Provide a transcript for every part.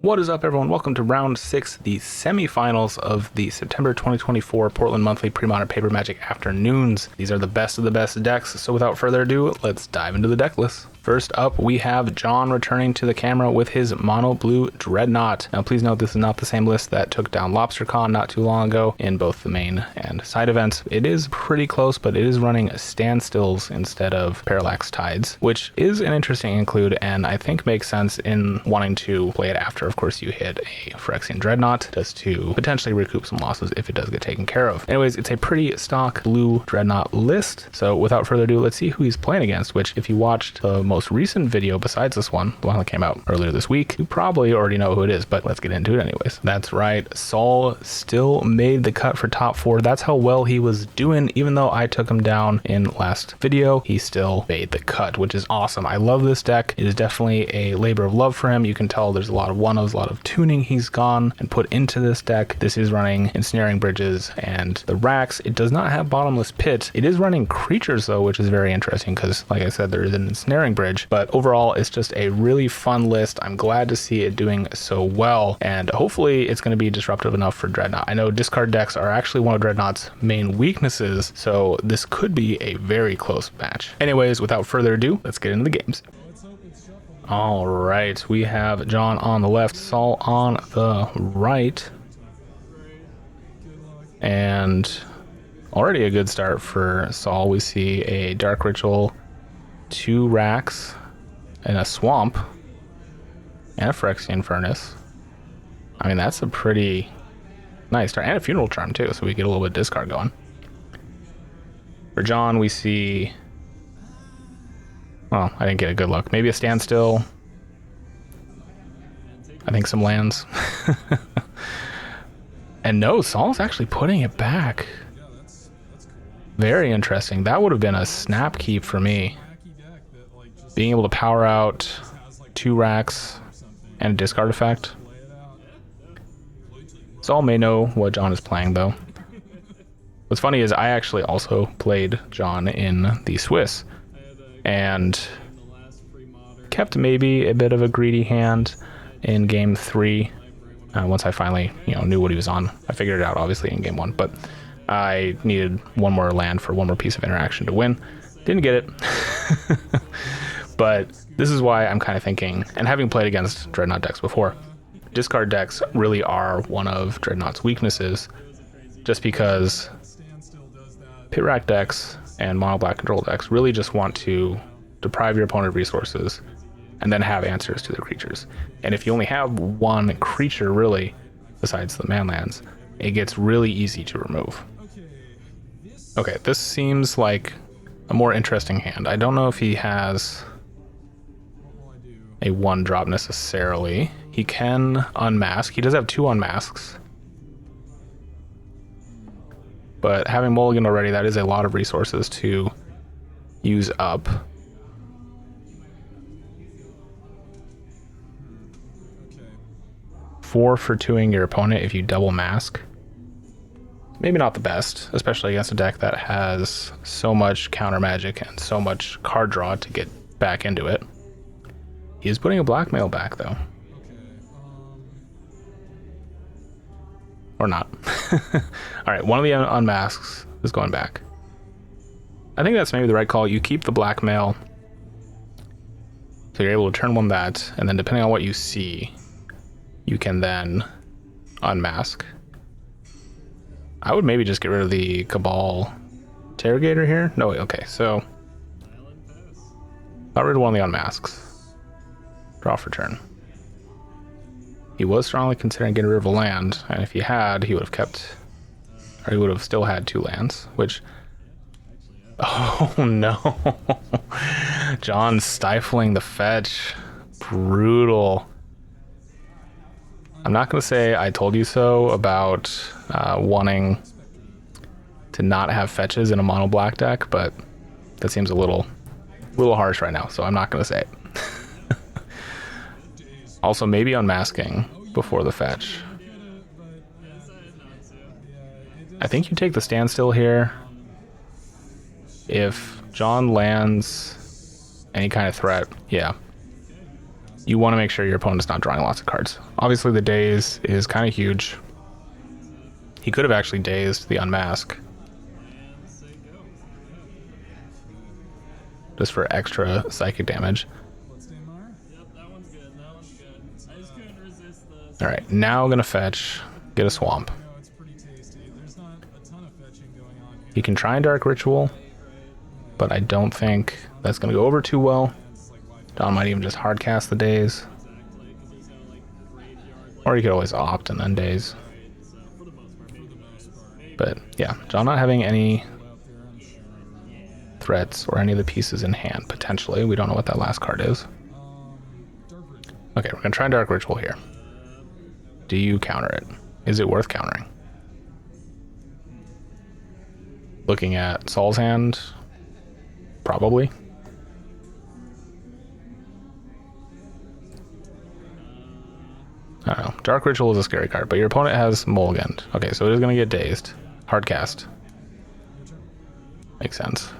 What is up, everyone? Welcome to round 6, the semifinals of the September 2024 Portland Monthly Premodern Paper Magic Afternoons. These are the best of the best decks, so without further ado, let's dive into the deck list. First up, we have John returning to the camera with his Mono Blue Dreadnought. Now, please note this is not the same list that took down LobsterCon not too long ago in both the main and side events. It is pretty close, but it is running Standstills instead of Parallax Tides, which is an interesting include and I think makes sense in wanting to play it after, of course, you hit a Phyrexian Dreadnought, just to potentially recoup some losses if it does get taken care of. Anyways, it's a pretty stock Blue Dreadnought list, so without further ado, let's see who he's playing against, which if you watched the most recent video besides this one, the one that came out earlier this week, you probably already know who it is, but let's get into it anyways. That's right, Saul still made the cut for top 4. That's how well he was doing. Even though I took him down in last video, he still made the cut, which is awesome. I love this deck. It is definitely a labor of love for him. You can tell there's a lot of one-ofs, a lot of tuning he's gone and put into this deck. This is running Ensnaring Bridges and the racks. It does not have Bottomless Pit. It is running creatures though, which is very interesting because, like I said, there is an Ensnaring Bridge, but overall it's just a really fun list. I'm glad to see it doing so well, and hopefully it's going to be disruptive enough for Dreadnought. I know discard decks are actually one of Dreadnought's main weaknesses, so this could be a very close match. Anyways, without further ado, let's get into the games. All right, we have John on the left, Saul on the right, and already a good start for Saul. We see a Dark Ritual, 2 racks, and a Swamp, and a Phyrexian Furnace. I mean, that's a pretty nice start, and a Funeral Charm too, so we get a little bit of discard going. For John, we see, well, I didn't get a good look. Maybe a Standstill. I think some lands. And no, Saul's actually putting it back. Very interesting. That would have been a snap keep for me. Being able to power out 2 racks and a discard effect. Saul may know what John is playing though. What's funny is I actually also played John in the Swiss and kept maybe a bit of a greedy hand in game 3. Once I finally knew what he was on. I figured it out obviously in game 1, but I needed one more land for one more piece of interaction to win. Didn't get it. But this is why I'm kind of thinking, and having played against Dreadnought decks before, discard decks really are one of Dreadnought's weaknesses, just because pit rack decks and mono black control decks really just want to deprive your opponent of resources and then have answers to their creatures. And if you only have one creature really, besides the manlands, it gets really easy to remove. Okay, this seems like a more interesting hand. I don't know if he has a 1-drop necessarily. He can unmask. He does have 2 unmasks. But having mulliganed already, that is a lot of resources to use up. Four for 2ing your opponent if you double mask. Maybe not the best, especially against a deck that has so much counter magic and so much card draw to get back into it. He is putting a blackmail back though. Or not. Alright, one of the unmasks is going back. I think that's maybe the right call. You keep the blackmail, so you're able to turn 1 that, and then depending on what you see, you can then unmask. I would maybe just get rid of the Cabal Interrogator here. No, wait, okay, so got rid of one of the unmasks. Draw for turn. He was strongly considering getting rid of a land, and if he had, he would have kept, or he would have still had 2 lands, which, oh no. John stifling the fetch. Brutal. I'm not going to say I told you so about wanting to not have fetches in a mono black deck, but that seems a little harsh right now, so I'm not going to say it. Also, maybe unmasking before the fetch. I think you take the Standstill here. If John lands any kind of threat, yeah. you want to make sure your opponent's not drawing lots of cards. Obviously the daze is kind of huge. He could have actually dazed the unmask just for extra psychic damage. Alright, now gonna fetch, get a swamp. He can try and Dark Ritual, but I don't think that's gonna go over too well. John might even just hardcast the daze. Or you could always opt and then daze. But yeah, John not having any threats or any of the pieces in hand, potentially. We don't know what that last card is. Okay, we're gonna try Dark Ritual here. Do you counter it? Is it worth countering? Looking at Saul's hand, probably. I don't know. Dark Ritual is a scary card, but your opponent has mulliganed. Okay, so it is going to get dazed. Hardcast. Makes sense.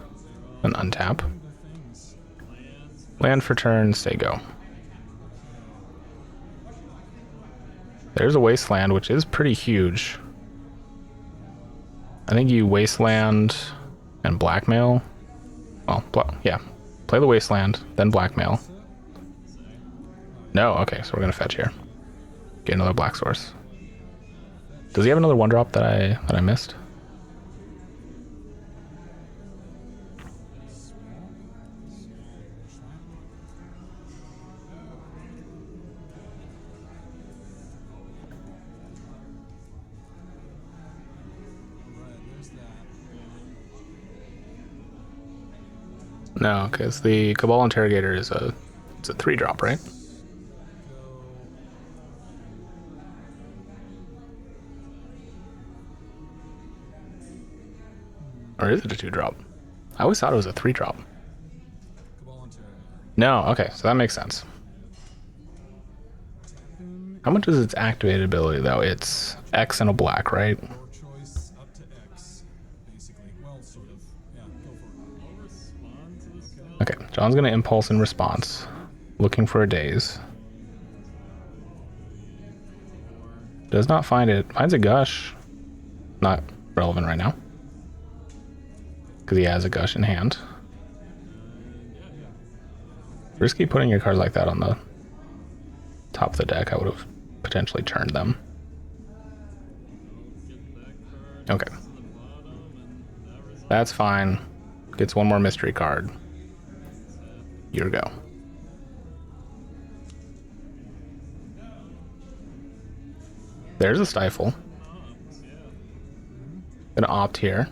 An untap. Land for turn, say go. There's a Wasteland, which is pretty huge. I think you Wasteland and blackmail. Well, yeah. Play the Wasteland, then blackmail. No, okay, so we're going to fetch here. Get another black source. Does he have another 1-drop that I missed? No, because the Cabal Interrogator is it's a 3-drop, right? Or is it a 2-drop? I always thought it was a 3-drop. No, okay, so that makes sense. How much is its activated ability, though? It's X and a black, right? Okay, John's gonna impulse in response, looking for a daze. Does not find it. Finds a gush. Not relevant right now, because he has a gush in hand. Risky putting your cards like that on the top of the deck. I would have potentially turned them. Okay. That's fine. Gets one more mystery card. Your go. There's a Stifle. Gonna opt here.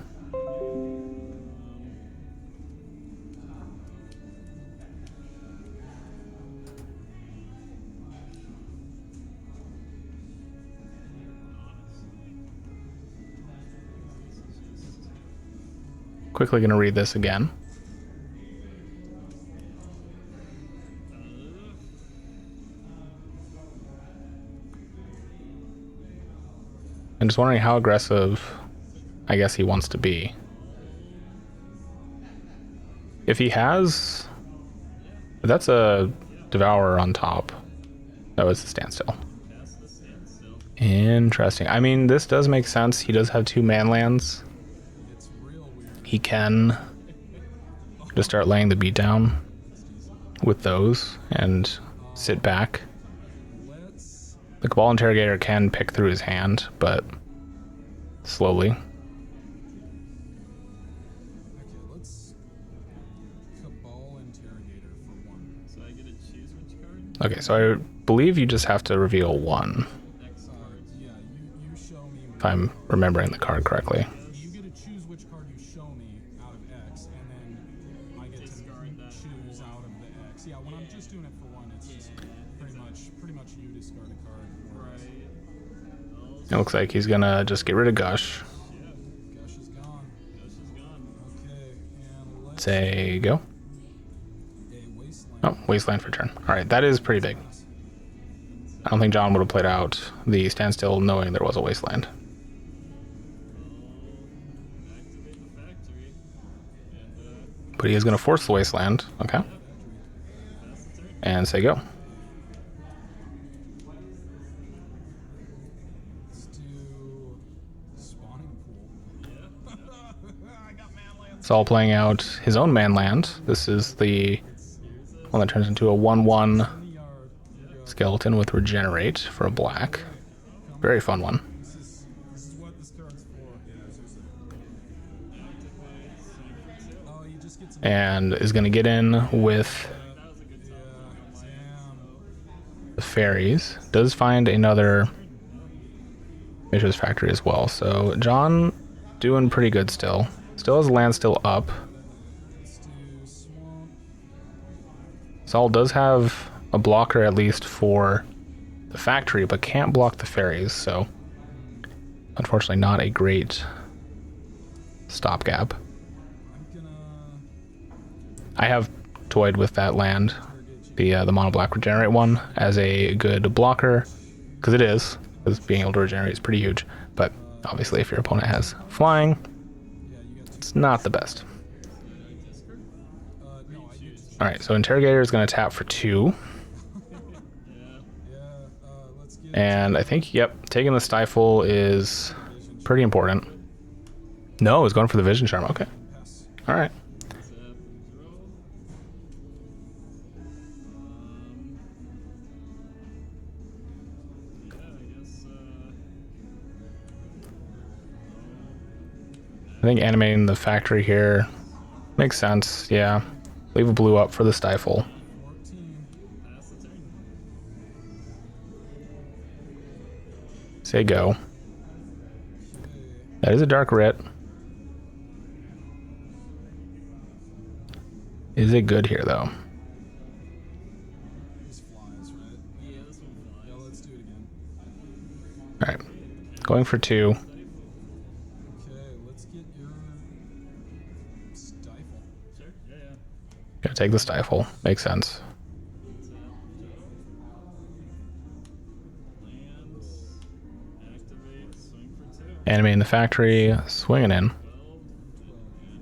Quickly gonna read this again. I'm just wondering how aggressive I guess he wants to be. If he has... That's a Devourer on top. No, it's a Standstill. Interesting. I mean, this does make sense. He does have 2 manlands. He can just start laying the beat down with those and sit back. The Cabal Interrogator can pick through his hand, but slowly. Okay, so I believe you just have to reveal 1. If I'm remembering the card correctly. You get to choose which card you show me out of X, and then I get to choose out of the X. Yeah, when I'm just doing it for 1, it's just pretty much you discard a card. It looks like he's gonna just get rid of Gush. Gush is gone. Okay, and let's Say go. Oh, Wasteland for turn. Alright, that is pretty big. I don't think John would have played out the Standstill knowing there was a Wasteland. But he is going to force the Wasteland. Okay. And say go. Saul playing out his own man land. This is the one that turns into a 1/1 skeleton with regenerate for a black. Very fun one. This is what this card's for. Oh, you just get some. And is going to get in with the fairies. Does find another Mishra's Factory as well. So John doing pretty good still. Still has land still up. Let's do swamp. Saul does have a blocker at least for the factory, but can't block the fairies, so unfortunately not a great stopgap. I'm gonna. I have toyed with that land, the mono black regenerate one, as a good blocker, because it is, because being able to regenerate is pretty huge. But obviously, if your opponent has flying, Yeah, you got. it's not the best. No, I do. All right, so Interrogator is going to tap for 2. Yeah. Let's get. And I think, yep, taking the Stifle is pretty important. No, it's going for the Vision Charm. Okay. Pass. All right. I think animating the factory here makes sense. Yeah. Leave a blue up for the Stifle. 14. Say go. That is a Dark Writ. Is it good here, though? This flies, right? Yeah, this one flies. Yeah, let's do it again. All right. Going for 2. Okay, let's get your stifle. Sure. Yeah. Gonna take the Stifle. Makes sense. Animating the factory, swinging in.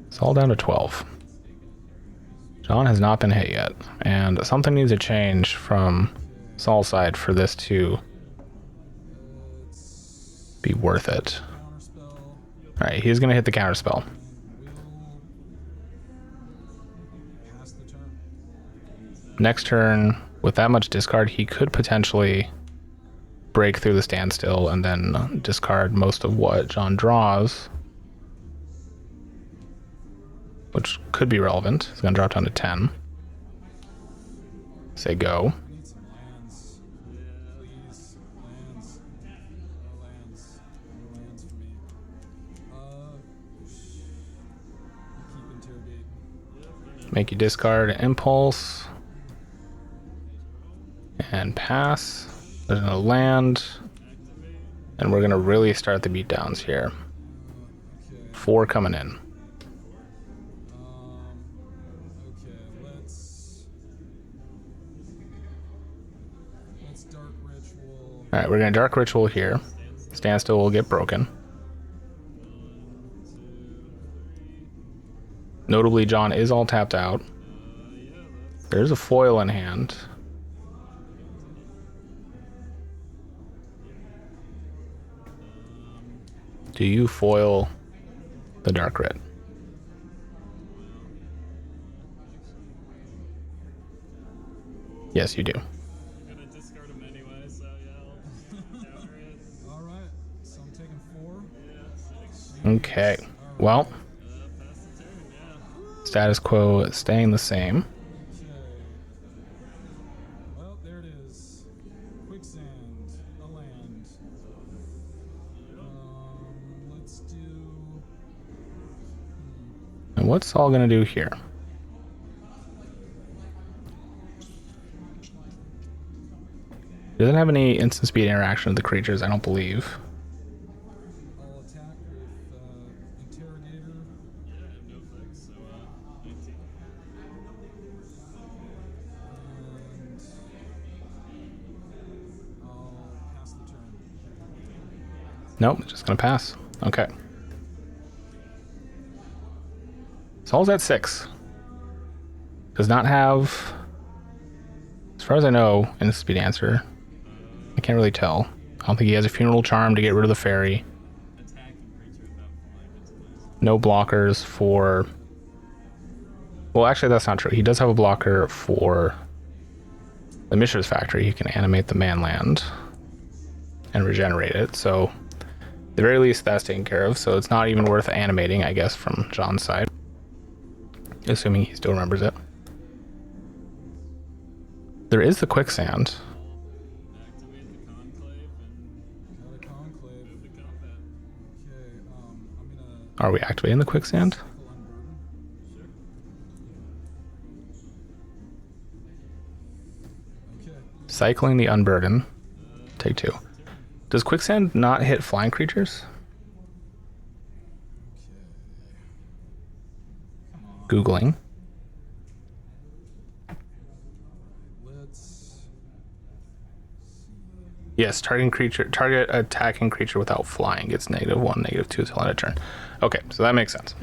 It's all down to 12. John has not been hit yet, and something needs to change from Saul's side for this to be worth it. Counterspell. Alright, he's gonna hit the counterspell. Will pass the turn. Next turn, with that much discard, he could potentially break through the standstill and then discard most of what John draws, which could be relevant. He's going to drop down to 10. Say go. I need some lands. Please. Lands. No lands. No lands for me. Keep interrogate. Make you discard Impulse. And pass. There's no land. And we're going to really start the beatdowns here. Okay. 4 coming in. Okay, let's Dark Ritual. Alright, we're going to Dark Ritual here. Standstill will get broken. Notably, John is all tapped out. There's a foil in hand. Do you foil the Dark Writ? Yes, you do. I'm gonna discard them anyway, so yeah, I'll counter it. Alright, so I'm taking 4. Okay. Well, Pass the turn, yeah. status quo staying the same. Okay. Well, there it is. Quicksand, a land. Let's do. And what's Saul gonna do here? He doesn't have any instant speed interaction with the creatures, I don't believe. I'll attack with Interrogator. Yeah, I have no fix, so 19. And I'll pass the turn. Nope, just gonna pass. Okay. Saul's at 6. Does not have, as far as I know, instant speed answer. I can't really tell. I don't think he has a funeral charm to get rid of the fairy. Attacking creature without flying, it's nice. No blockers for Well, actually, that's not true. He does have a blocker for the Mishra's Factory. He can animate the man land and regenerate it. So, at the very least, that's taken care of. So, it's not even worth animating, I guess, from John's side. Assuming he still remembers it. There is the quicksand. Activate the conclave and Got a conclave. move the combat. Okay, I'm gonna Are we activating the quicksand? cycle unburden. Sure. Okay. Cycling the unburden. Take 2. Does quicksand not hit flying creatures? Googling. Let's Yes, target attacking creature without flying gets -1, -2 until end of turn. Okay, so that makes sense.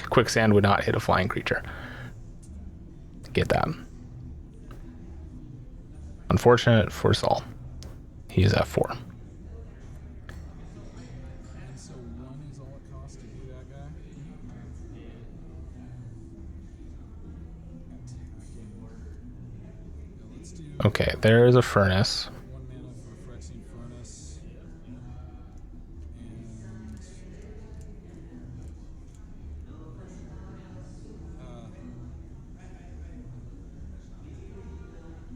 Quicksand would not hit a flying creature. Get that. Unfortunate for Saul. He is at 4. And so 1 is all it costs to do that guy. Attacking. Yeah, let's do Okay, there is a furnace. 1 mana for Phyrexian Furnace.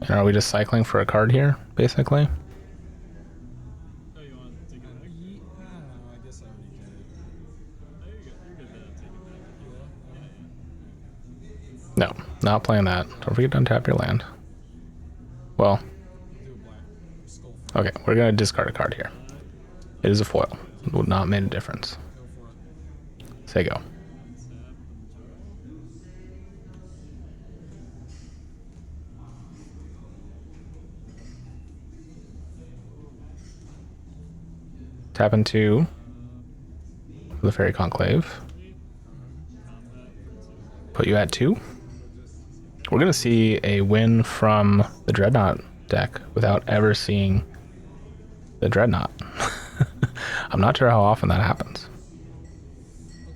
And are we just cycling for a card here, basically? Oh, you want to take it back? I don't know, I guess I already did. Oh, you're good. You're good to take it back. No, not playing that. Don't forget to untap your land. Well, Do a black skull. okay, we're going to discard a card here. It is a foil. It would not make a difference. Go for it. Say go. Tap into the Fairy Conclave. Put you at 2. We're going to see a win from the Dreadnought deck without ever seeing the Dreadnought. I'm not sure how often that happens.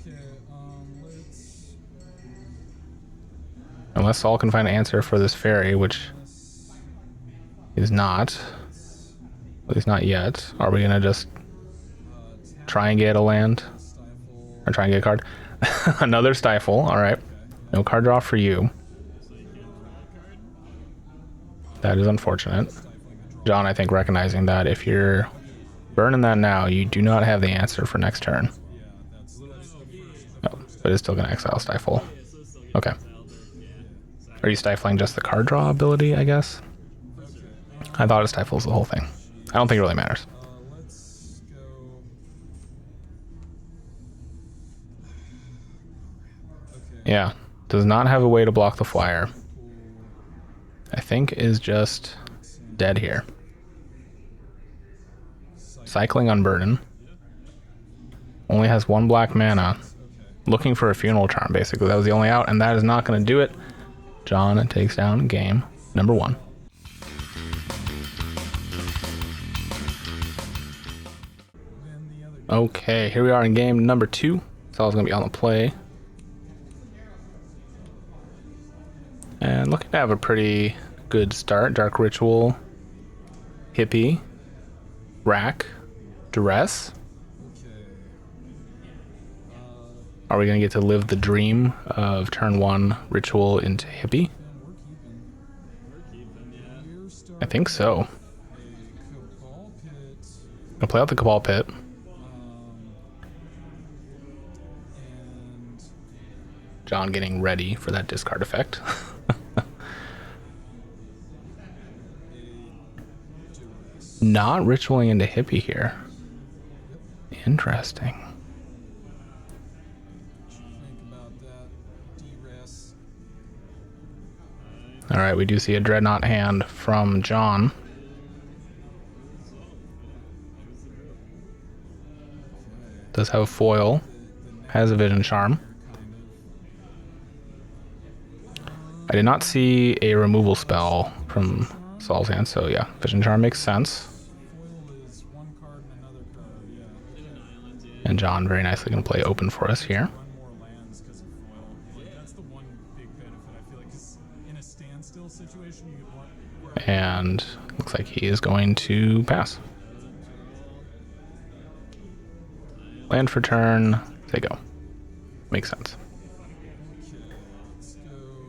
Okay, let's Unless Saul can find an answer for this fairy, which is not. At least not yet. Are we going to just try and get a land? stifle. Or try and get a card? Another Stifle. Alright. No card draw for you. That is unfortunate. John, I think, recognizing that if you're burning that now, you do not have the answer for next turn. Yeah, that's the first. Oh, but it's still going to exile Stifle. Okay. Are you stifling just the card draw ability, I guess? I thought it stifles the whole thing. I don't think it really matters. Let's go. Okay. Yeah. Does not have a way to block the flyer. I think is just dead here. Cycling Unburden. Only has 1 black mana. Looking for a Funeral Charm, basically. That was the only out, and that is not going to do it. John takes down game number 1. Okay, here we are in game number 2. Saul's going to be on the play. And looking to have a pretty good start. Dark Ritual, Hippie, Rack, Duress. Okay. Are we going to get to live the dream of turn 1 Ritual into Hippie? We're keeping, yeah. We're starting I think so. a Cabal Pit. Gonna play out the Cabal Pit. And John getting ready for that discard effect. Not ritualing into Hippie here. Interesting. think about that. D-Res. Alright, we do see a Dreadnought hand from John. Does have a foil. Has a Vision Charm. I did not see a removal spell from Saul's hand, so yeah, Vision Charm makes sense. Foil is 1 card and another card, yeah. And John very nicely going to play open for us here. Run more lands because of foil. Like, that's the one big And looks like he is going to pass. Land for turn. They go. Makes sense.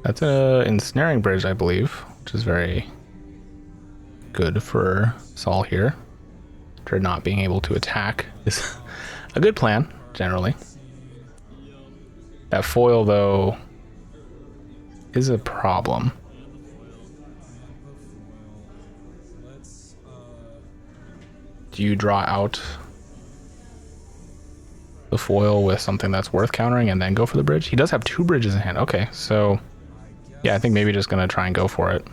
That's a ensnaring bridge, I believe, which is very good for Saul here. For not being able to attack is a good plan, generally. That foil, though, is a problem. Do you draw out the foil with something that's worth countering and then go for the bridge? He does have 2 bridges in hand. Okay, so yeah, I think maybe just gonna try and go for it.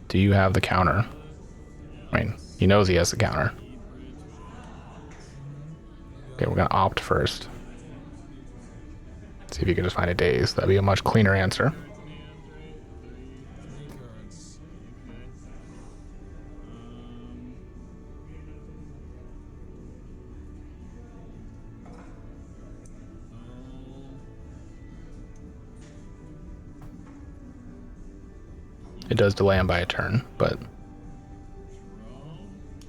Do you have the counter? I mean, he knows he has the counter. Okay, we're gonna opt first. See if you can just find a daze. That'd be a much cleaner answer. It does delay him by a turn, but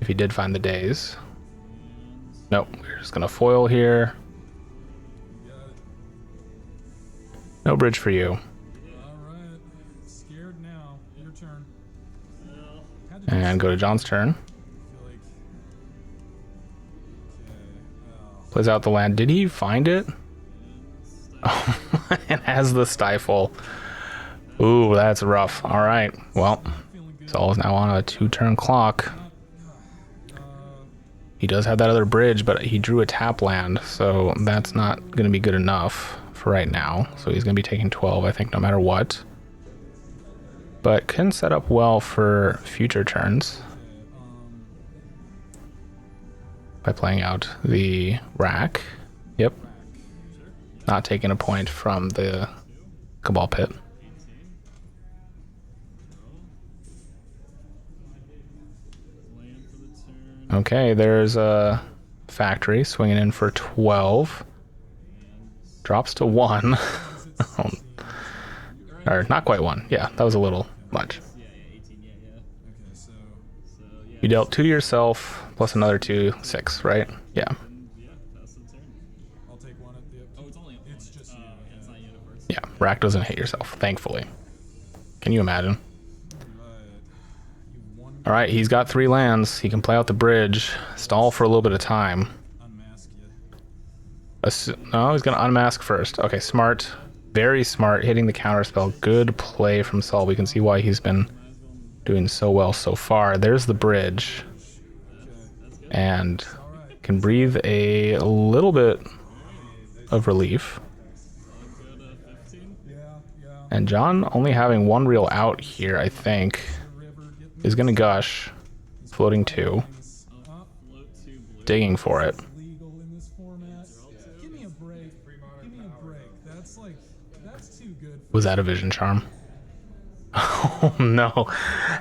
if he did find the daze. Nope, we're just gonna foil here. No bridge for you. Alright. Scared now. Your turn. And go to John's turn. Plays out the land. Did he find it? Oh, and has the stifle. Ooh, that's rough. All right. Well, Saul is now on a 2-turn clock. He does have that other bridge, but he drew a tap land, so that's not going to be good enough for right now. So he's going to be taking 12, I think, no matter what. But can set up well for future turns by playing out the rack. Yep. Not taking a point from the Cabal Pit. Okay, there's a factory swinging in for 12. Drops to 1. Or not quite 1. Yeah, that was a little much. You dealt 2 to yourself, plus another 2, 6, right? Yeah. Yeah, rack doesn't hit yourself, thankfully. Can you imagine? All right, he's got 3 lands. He can play out the bridge, stall for a little bit of time. No, he's gonna unmask first. Okay, smart, very smart, hitting the counter spell. Good play from Saul. We can see why he's been doing so well so far. There's the bridge, and can breathe a little bit of relief. And John only having 1 real out here, I think, is gonna gush. Floating 2. Digging for it. Was that a vision charm? Oh no.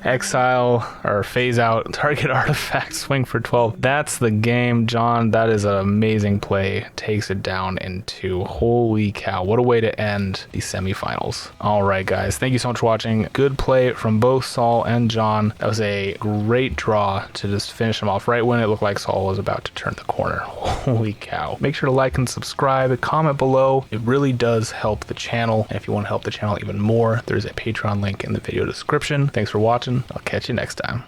Exile or phase out target artifact, swing for 12. That's the game, John. That is an amazing play. Takes it down in 2. Holy cow, what a way to end the semifinals. All right, guys, thank you so much for watching. Good play from both Saul and John. That was a great draw to just finish them off right when it looked like Saul was about to turn the corner. Holy cow. Make sure to like and subscribe, comment below. It really does help the channel. And if you want to help the channel even more, there's a Patreon link in the video description. Thanks for watching. I'll catch you next time.